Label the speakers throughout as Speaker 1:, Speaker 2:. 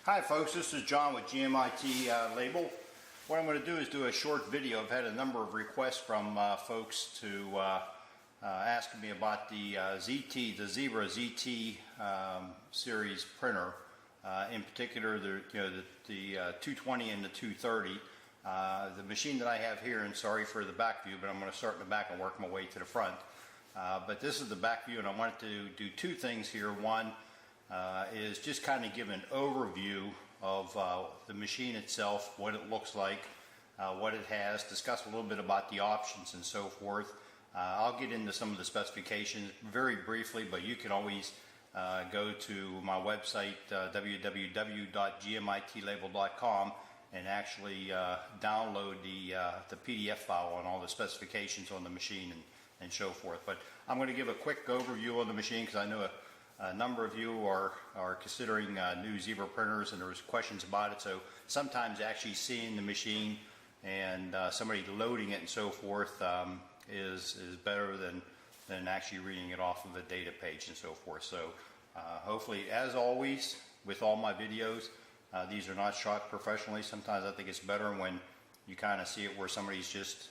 Speaker 1: Hi folks, this is John with GMIT Label. What I'm going to do is do a short video. I've had a number of requests from folks to ask me about the Zebra ZT series printer. In particular, the 220 and the 230. The machine that I have here, and sorry for the back view, but I'm going to start in the back and work my way to the front. But this is the back view, and I wanted to do two things here. One is just kind of give an overview of the machine itself, what it looks like, what it has, discuss a little bit about the options and so forth. I'll get into some of the specifications very briefly, but you can always go to my website, www.gmitlabel.com, and actually download the PDF file on all the specifications on the machine and so forth. But I'm going to give a quick overview on the machine because I know a number of you are considering new Zebra printers, and there was questions about it. So sometimes actually seeing the machine and somebody loading it and so forth is better than actually reading it off of a data page and so forth. So hopefully, as always with all my videos, these are not shot professionally. Sometimes I think it's better when you kind of see it where somebody's just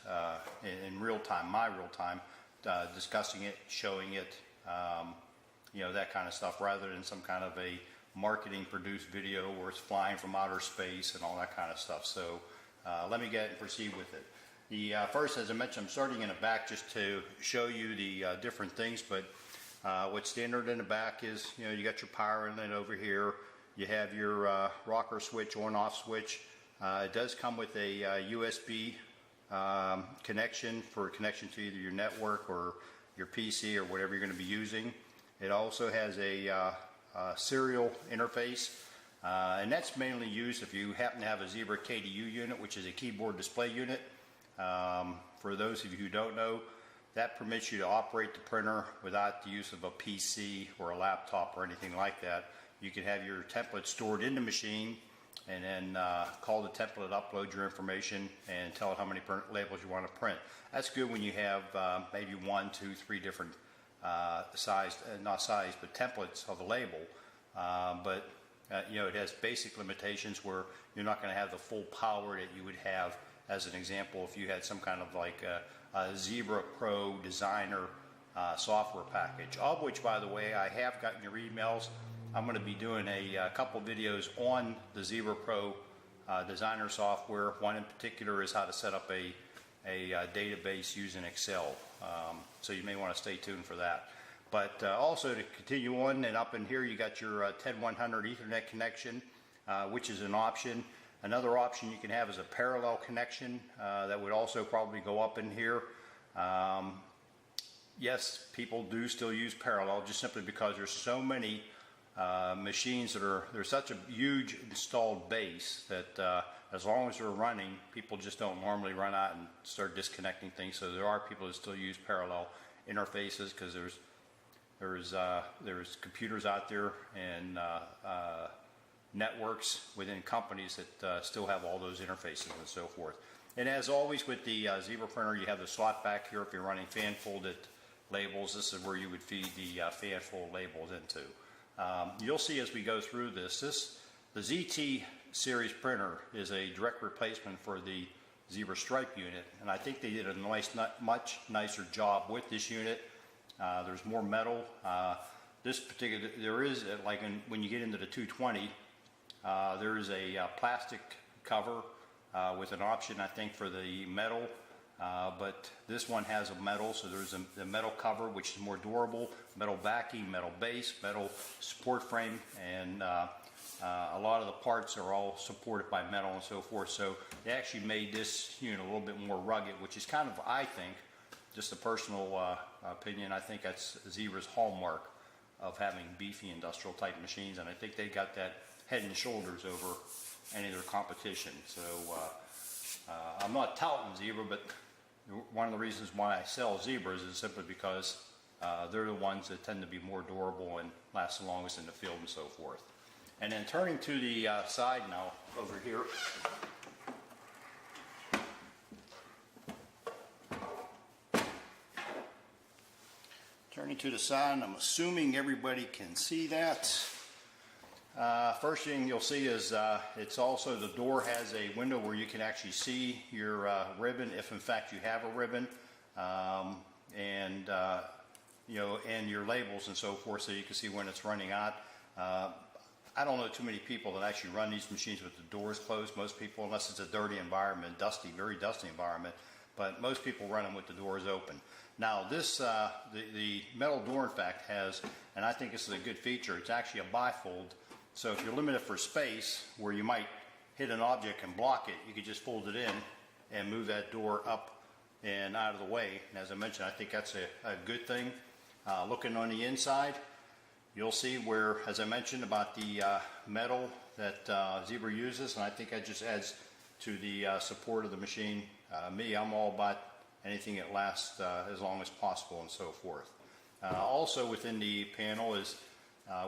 Speaker 1: in real time, my real time, discussing it, showing it, that kind of stuff, rather than some kind of a marketing produced video where it's flying from outer space and all that kind of stuff. So let me get and proceed with it. The first, as I mentioned, I'm starting in the back just to show you the different things. But what's standard in the back is, you got your power inlet over here. You have your rocker switch, on-off switch. It does come with a USB connection for connection to either your network or your PC or whatever you're going to be using. It also has a serial interface, and that's mainly used if you happen to have a Zebra KDU unit, which is a keyboard display unit. For those of you who don't know, that permits you to operate the printer without the use of a PC or a laptop or anything like that. You can have your template stored in the machine and then call the template, upload your information, and tell it how many labels you want to print. That's good when you have maybe 1, 2, 3 different not size, but templates of a label. But it has basic limitations where you're not going to have the full power that you would have, as an example, if you had some kind of like a Zebra Pro Designer software package, of which, by the way, I have gotten your emails. I'm going to be doing a couple videos on the Zebra Pro Designer software. One in particular is how to set up a database using Excel. So you may want to stay tuned for that. But also to continue on, and up in here you got your 10100 Ethernet connection, which is an option. Another option you can have is a parallel connection that would also probably go up in here. Yes, people do still use parallel, just simply because there's so many machines there's such a huge installed base that as long as they're running, people just don't normally run out and start disconnecting things. So there are people that still use parallel interfaces because there's computers out there and networks within companies that still have all those interfaces and so forth. And as always with the Zebra printer, you have the slot back here if you're running fan folded labels. This is where you would feed the fan fold labels into. You'll see as we go through the ZT series printer is a direct replacement for the Zebra Stripe unit, and I think they did a much nicer job with this unit. There's more metal. This particular, there is when you get into the 220, there is a plastic cover with an option, I think, for the metal. But this one has a metal, so there's a metal cover which is more durable, metal backing, metal base, metal support frame, and a lot of the parts are all supported by metal and so forth. So they actually made this unit a little bit more rugged, which is kind of, I think, just a personal opinion, I think that's Zebra's hallmark of having beefy industrial type machines, and I think they got that head and shoulders over any of their competition. So I'm not touting Zebra, but one of the reasons why I sell Zebras is simply because they're the ones that tend to be more durable and last the longest in the field and so forth. And then turning to the side now over here. Turning to the side, I'm assuming everybody can see that. First thing you'll see is it's also, the door has a window where you can actually see your ribbon, if in fact you have a ribbon, and and your labels and so forth, so you can see when it's running out. I don't know too many people that actually run these machines with the doors closed. Most people, unless it's a dirty environment, dusty, very dusty environment, but most people run them with the doors open. Now this, the metal door in fact has, and I think this is a good feature, it's actually a bifold. So if you're limited for space, where you might hit an object and block it, you could just fold it in and move that door up and out of the way. And as I mentioned, I think that's a good thing. Looking on the inside, you'll see where, as I mentioned, about the metal that Zebra uses, and I think that just adds to the support of the machine. I'm all about anything that lasts as long as possible and so forth. Also within the panel is,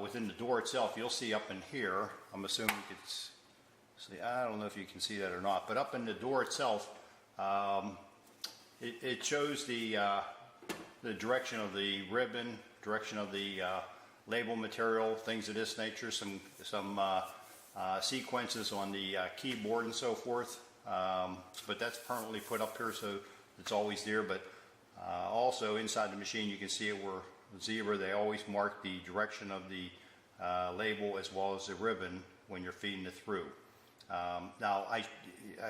Speaker 1: within the door itself, you'll see up in here, I'm assuming you could see, I don't know if you can see that or not, but up in the door itself, it shows the direction of the ribbon, direction of the label material, things of this nature, some sequences on the keyboard and so forth, but that's permanently put up here, so it's always there. But also inside the machine you can see it where Zebra, they always mark the direction of the label as well as the ribbon when you're feeding it through. Now I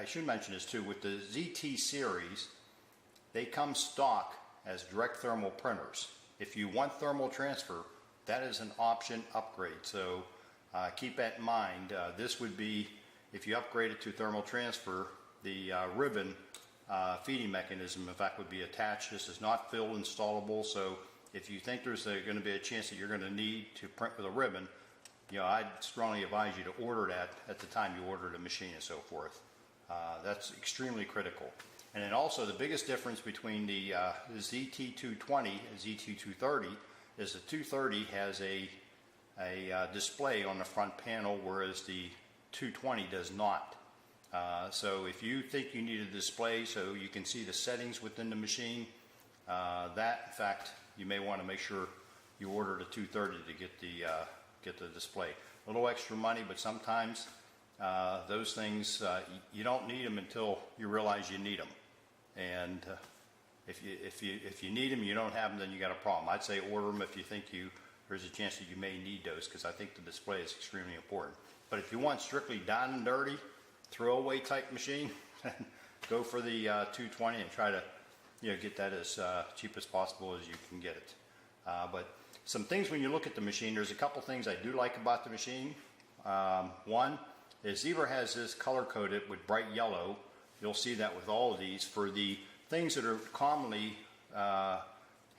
Speaker 1: should mention this too, with the ZT series, they come stock as direct thermal printers. If you want thermal transfer, that is an option upgrade, so keep that in mind. This would be, if you upgrade it to thermal transfer, the ribbon feeding mechanism in fact would be attached. This is not field installable, so if you think there's going to be a chance that you're going to need to print with a ribbon, I'd strongly advise you to order that at the time you order the machine and so forth. That's extremely critical. And then also the biggest difference between the ZT220 and ZT230 is the 230 has a display on the front panel, whereas the 220 does not. So if you think you need a display so you can see the settings within the machine, that in fact you may want to make sure you order the 230 to get the display. A little extra money, but sometimes those things you don't need them until you realize you need them. And if you need them, you don't have them, then you got a problem. I'd say order them if you think there's a chance that you may need those, because I think the display is extremely important. But if you want strictly down and dirty, throwaway type machine, go for the 220 and try to get that as cheap as possible as you can get it. But some things when you look at the machine, there's a couple things I do like about the machine. One is Zebra has this color coded with bright yellow. You'll see that with all of these. For the things that are commonly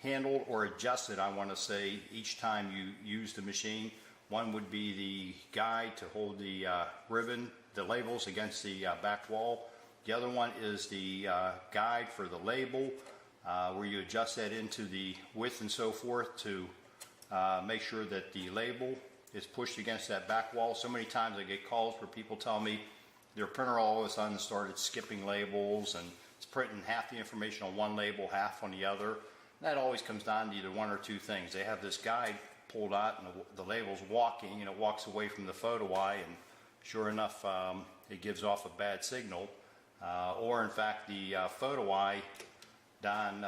Speaker 1: handled or adjusted, I want to say, each time you use the machine, one would be the guide to hold the ribbon, the labels against the back wall. The other one is the guide for the label, where you adjust that into the width and so forth to make sure that the label is pushed against that back wall. So many times I get calls where people tell me their printer all of a sudden started skipping labels and it's printing half the information on one label, half on the other. And that always comes down to either one or two things. They have this guide pulled out and the label's walking, and it walks away from the photo eye, and sure enough it gives off a bad signal. Or in fact the photo eye down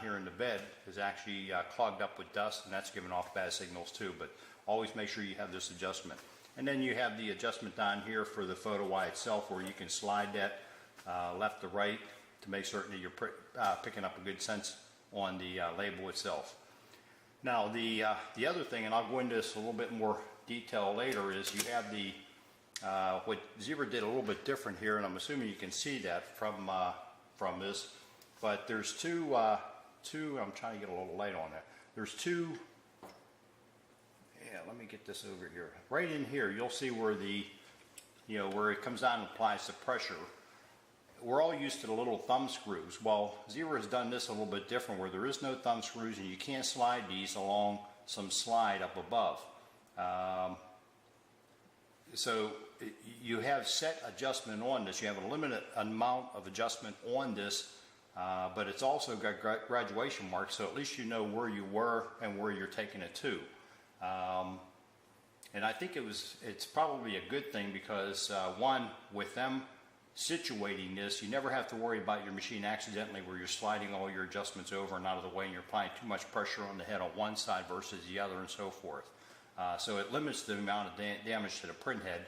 Speaker 1: here in the bed is actually clogged up with dust, and that's giving off bad signals too. But always make sure you have this adjustment. And then you have the adjustment down here for the photo eye itself, where you can slide that left to right to make certain that you're picking up a good sense on the label itself. Now the other thing, and I'll go into this a little bit more detail later, is you have the what Zebra did a little bit different here, and I'm assuming you can see that from this. But there's two. I'm trying to get a little light on that. There's two. Yeah, let me get this over here. Right in here, you'll see where the, where it comes down and applies the pressure. We're all used to the little thumb screws. Well, Zebra has done this a little bit different, where there is no thumb screws, and you can't slide these along some slide up above. So you have set adjustment on this. You have a limited amount of adjustment on this, but it's also got graduation marks, so at least you know where you were and where you're taking it to. And I think it's probably a good thing because one, with them situating this, you never have to worry about your machine accidentally where you're sliding all your adjustments over and out of the way and you're applying too much pressure on the head on one side versus the other and so forth. So it limits the amount of damage to the print head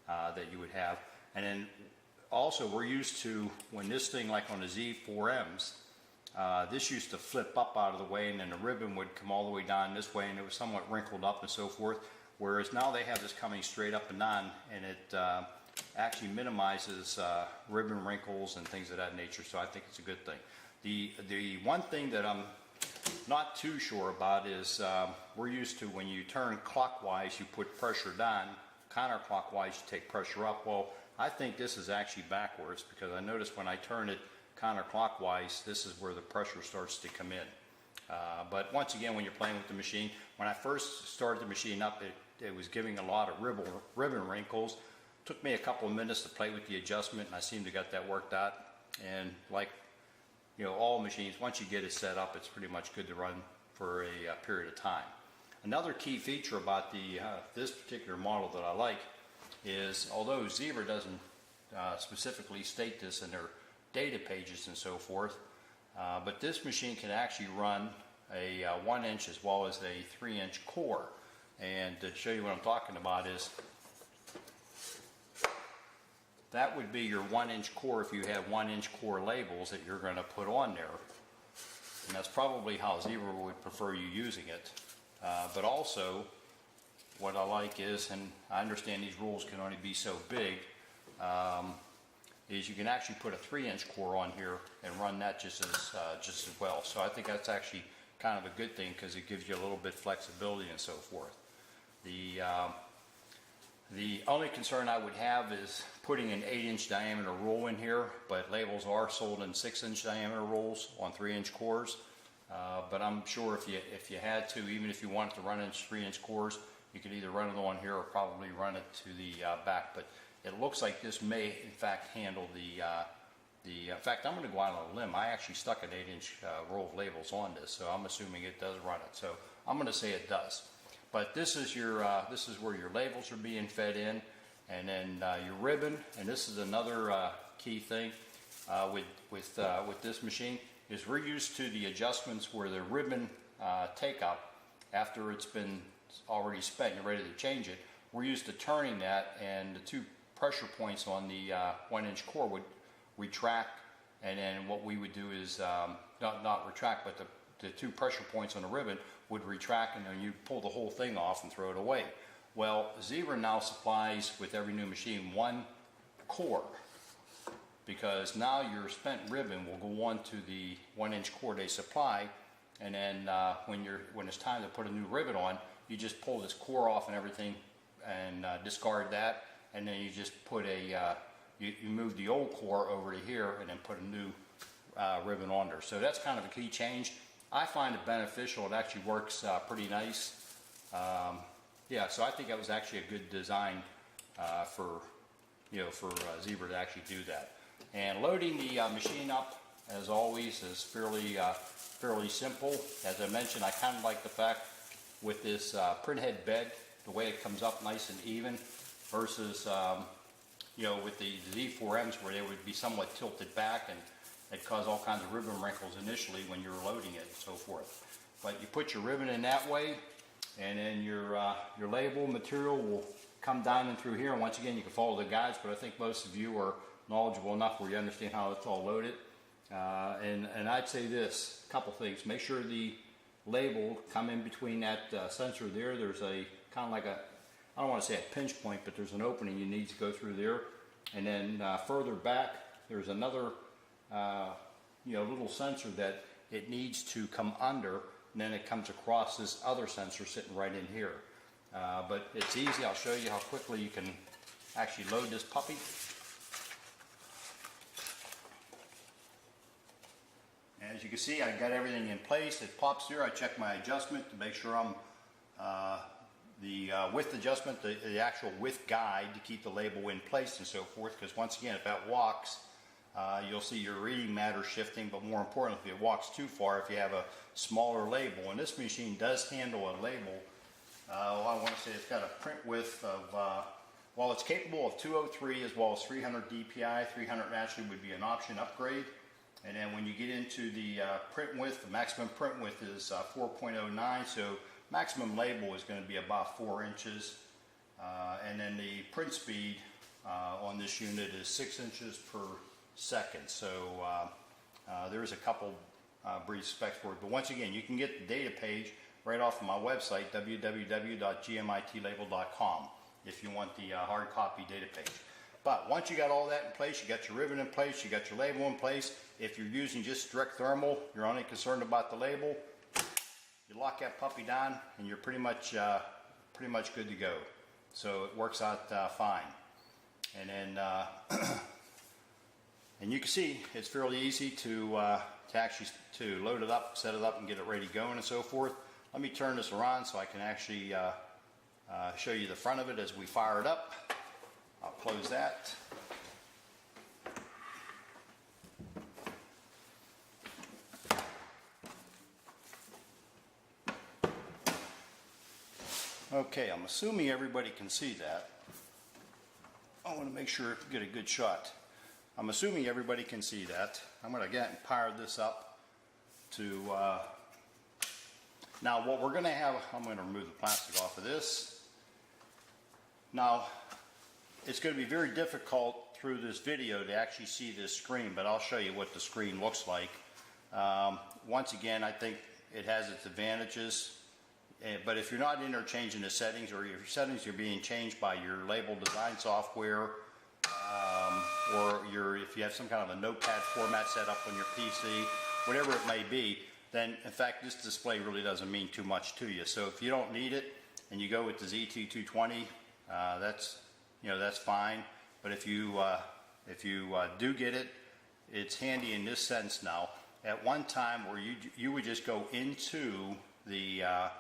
Speaker 1: that you would have. And then also we're used to, when this thing, like on the Z4Ms, this used to flip up out of the way and then the ribbon would come all the way down this way and it was somewhat wrinkled up and so forth. Whereas now they have this coming straight up and down, and it actually minimizes ribbon wrinkles and things of that nature, so I think it's a good thing. The one thing that I'm not too sure about is we're used to when you turn clockwise you put pressure down, counterclockwise you take pressure up. Well, I think this is actually backwards because I noticed when I turn it counterclockwise, this is where the pressure starts to come in. But once again, when you're playing with the machine, when I first started the machine up, it was giving a lot of ribbon wrinkles. Took me a couple of minutes to play with the adjustment, and I seem to got that worked out. And like, you know, all machines, once you get it set up, it's pretty much good to run for a period of time. Another key feature about this particular model that I like is, although Zebra doesn't specifically state this in their data pages and so forth, but this machine can actually run a 1-inch as well as a 3-inch core. And to show you what I'm talking about is, that would be your 1-inch core if you have 1-inch core labels that you're going to put on there. And that's probably how Zebra would prefer you using it. But also, what I like is, and I understand these rules can only be so big, is you can actually put a 3-inch core on here and run that just as well. So I think that's actually kind of a good thing because it gives you a little bit flexibility and so forth. The only concern I would have is putting an 8-inch diameter rule in here, but labels are sold in 6-inch diameter rules on 3-inch cores. But I'm sure if you had to, even if you wanted to run in 3-inch cores, you could either run it on here or probably run it to the back. But it looks like this may, in fact, handle in fact, I'm going to go out on a limb. I actually stuck an 8-inch roll of labels on this, so I'm assuming it does run it. So I'm going to say it does. But this is where your labels are being fed in, and then your ribbon. And this is another key thing with this machine is we're used to the adjustments where the ribbon take up after it's been already spent. You're ready to change it. We're used to turning that, and the 2 pressure points on the 1-inch core would retract, and then what we would do is not retract, but the 2 pressure points on the ribbon would retract, and then you pull the whole thing off and throw it away. Well, Zebra now supplies with every new machine 1 core, because now your spent ribbon will go on to the 1-inch core they supply, and then when it's time to put a new ribbon on, you just pull this core off and everything and discard that, and then you just put you move the old core over to here and then put a new ribbon on there. So that's kind of a key change. I find it beneficial. It actually works pretty nice. Yeah, so I think that was actually a good design for Zebra to actually do that. And loading the machine up, as always, is fairly simple. As I mentioned, I kind of like the fact with this print head bed, the way it comes up nice and even, versus with the Z4Ms where they would be somewhat tilted back and it cause all kinds of ribbon wrinkles initially when you're loading it and so forth. But you put your ribbon in that way, and then your label material will come down and through here. And once again, you can follow the guides, but I think most of you are knowledgeable enough where you understand how it's all loaded. And I'd say this, a couple things. Make sure the label come in between that sensor there. There's a kind of like a, I don't want to say a pinch point, but there's an opening you need to go through there. And then further back, there's another little sensor that it needs to come under, and then it comes across this other sensor sitting right in here. But it's easy. I'll show you how quickly you can actually load this puppy. As you can see, I got everything in place. It pops through. I check my adjustment to make sure I'm the width adjustment, the actual width guide to keep the label in place and so forth, because once again, if that walks, you'll see your reading matter shifting, but more importantly, if it walks too far, if you have a smaller label, and this machine does handle a label, I want to say say it's got a print width of, well, it's capable of 203 as well as 300 DPI. 300 actually would be an option upgrade. And then when you get into the print width, the maximum print width is 4.09, so maximum label is going to be about 4 inches. And then the print speed on this unit is 6 inches per second. So there's a couple brief specs for it. But once again, you can get the data page right off of my website, www.gmitlabel.com, if you want the hard copy data page. But once you got all that in place, you got your ribbon in place, you got your label in place. If you're using just direct thermal, you're only concerned about the label, you lock that puppy down and you're pretty much good to go. So it works out fine. And then and you can see it's fairly easy to actually load it up, set it up, and get it ready going and so forth. Let me turn this around so I can actually show you the front of it as we fire it up. I'll close that. Okay, I'm assuming everybody can see that. I want to make sure I get a good shot. I'm assuming everybody can see that. I'm going to get and fire this up to now what we're going to have, I'm going to remove the plastic off of this. Now it's going to be very difficult through this video to actually see this screen, but I'll show you what the screen looks like. Once again, I think it has its advantages, but if you're not interchanging the settings, or your settings are being changed by your label design software, or if you have some kind of a notepad format set up on your PC, whatever it may be, then in fact this display really doesn't mean too much to you. So if you don't need it and you go with the ZT220, that's fine. But if you do get it, it's handy in this sense now. At one time, where you would just go into the I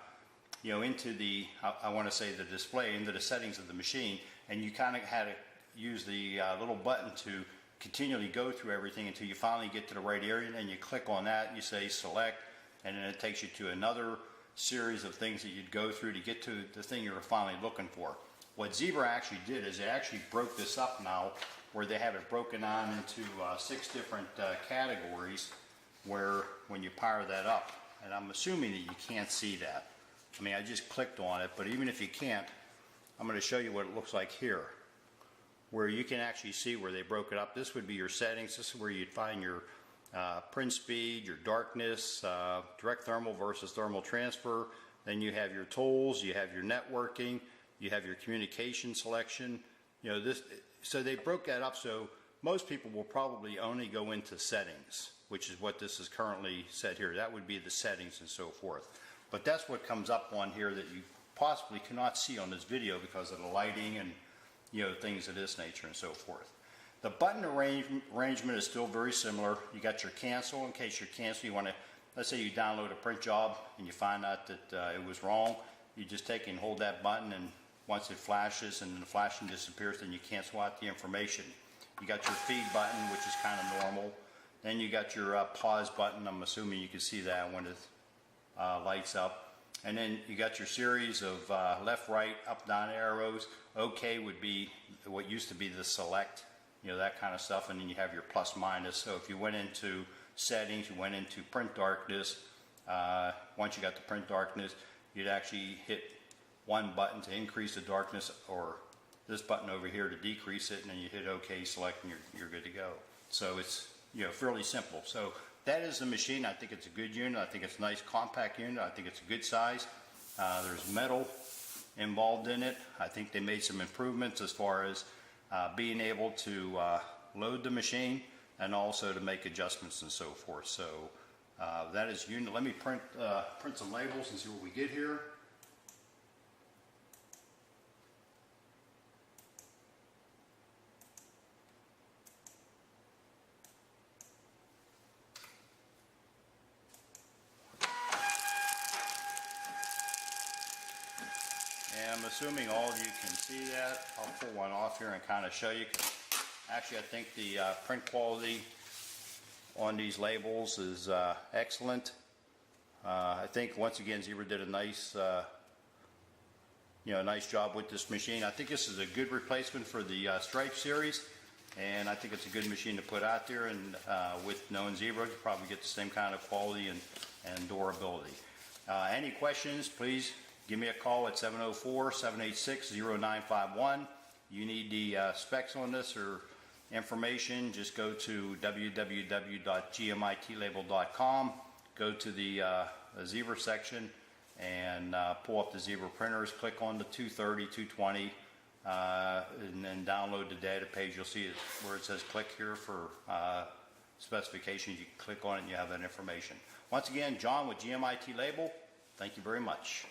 Speaker 1: want to say the display, into the settings of the machine, and you kind of had to use the little button to continually go through everything until you finally get to the right area, and then you click on that and you say select, and then it takes you to another series of things that you'd go through to get to the thing you were finally looking for. What Zebra actually did is they actually broke this up now, where they have it broken on into 6 different categories, where when you power that up, and I'm assuming that you can't see that. I mean, I just clicked on it, but even if you can't, I'm going to show you what it looks like here, where you can actually see where they broke it up. This would be your settings. This is where you'd find your print speed, your darkness, direct thermal versus thermal transfer. Then you have your tools, you have your networking, you have your communication selection. So they broke that up, so most people will probably only go into settings, which is what this is currently set here. That would be the settings and so forth. But that's what comes up on here that you possibly cannot see on this video because of the lighting and things of this nature and so forth. The button arrangement is still very similar. You got your cancel in case you're canceling. You want to, let's say you download a print job and you find out that it was wrong. You just take and hold that button, and once it flashes and the flashing disappears, then you cancel out the information. You got your feed button, which is kind of normal. Then you got your pause button. I'm assuming you can see that when it lights up. And then you got your series of left, right, up, down arrows. OK would be what used to be the select, that kind of stuff. And then you have your plus minus. So if you went into settings, you went into print darkness. Once you got the print darkness, you'd actually hit one button to increase the darkness, or this button over here to decrease it, and then you hit OK, select, and you're good to go. So it's fairly simple. So that is the machine. I think it's a good unit. I think it's a nice compact unit. I think it's a good size. There's metal involved in it. I think they made some improvements as far as being able to load the machine and also to make adjustments and so forth. So that is unit. Let me print some labels and see what we get here. And I'm assuming all of you can see that. I'll pull one off here and kind of show you. Actually, I think the print quality on these labels is excellent. I think once again Zebra did a nice nice job with this machine. I think this is a good replacement for the Stripe series, and I think it's a good machine to put out there, and with known Zebra, you probably get the same kind of quality and durability. Any questions, please give me a call at 704-786-0951. You need the specs on this or information, just go to www.gmitlabel.com, go to the Zebra section, and pull up the Zebra printers, click on the 230, 220, and then download the data page. You'll see it where it says click here for specifications. You click on it and you have that information. Once again, John with GMIT Label, thank you very much.